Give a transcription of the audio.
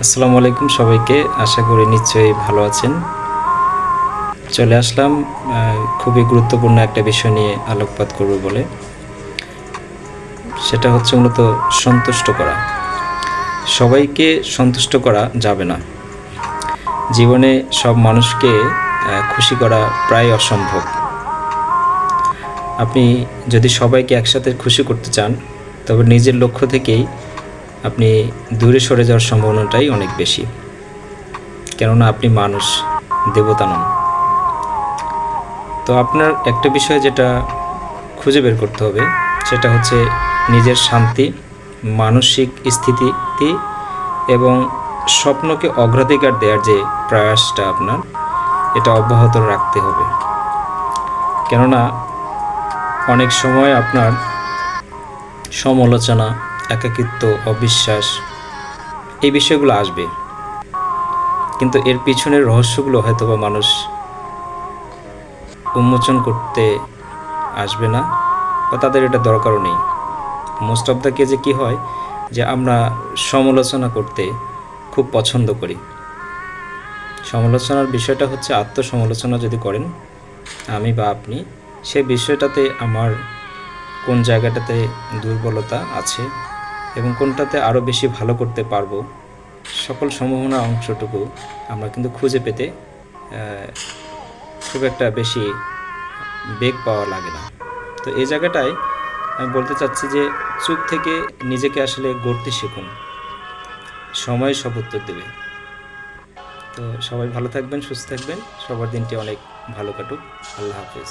আসসালামু আলাইকুম সবাইকে। আশা করি নিশ্চয়ই ভালো আছেন। চলে আসলাম খুবই গুরুত্বপূর্ণ একটা বিষয় নিয়ে আলোকপাত করব বলে। সেটা হচ্ছে মূলত সন্তুষ্ট করা। সবাইকে সন্তুষ্ট করা যাবে না। জীবনে সব মানুষকে খুশি করা প্রায় অসম্ভব। আপনি যদি সবাইকে একসাথে খুশি করতে চান, তবে নিজের লক্ষ্য থেকেই আপনি দূরে সরে যাওয়ার সম্ভাবনাটাই অনেক বেশি। কেননা আপনি মানুষ, দেবতা নন। তো আপনার একটা বিষয় যেটা খুঁজে বের করতে হবে, সেটা হচ্ছে নিজের শান্তি, মানসিক স্থিতি এবং স্বপ্নকে অগ্রাধিকার দেওয়ার যে প্রয়াসটা আপনার, এটা অব্যাহত রাখতে হবে। কেননা অনেক সময় আপনার সমালোচনা, একাকিত্ব, অবিশ্বাস এই বিষয়গুলো আসবে, কিন্তু এর পিছনের রহস্যগুলো হয়তোবা মানুষ উন্মোচন করতে আসবে না, বা তাদের এটা দরকারও নেই। মোস্ট অফ দ্য কেজে কী হয়, যে আমরা সমালোচনা করতে খুব পছন্দ করি। সমালোচনার বিষয়টা হচ্ছে আত্মসমালোচনা যদি করেন আমি বা আপনি, সেই বিষয়টাতে আমার কোন জায়গাটাতে দুর্বলতা আছে এবং কোনটাতে আরও বেশি ভালো করতে পারবো, সকল সম্ভাবনার অংশটুকু আমরা কিন্তু খুঁজে পেতে খুব একটা বেশি বেগ পাওয়া লাগে না। তো এই জায়গাটায় আমি বলতে চাচ্ছি যে চুপ থেকে নিজেকে আসলে গড়তে শিখুন, সময় সব উত্তর দেবে। তো সবাই ভালো থাকবেন, সুস্থ থাকবেন, সবার দিনটি অনেক ভালো কাটুক। আল্লাহ হাফেজ।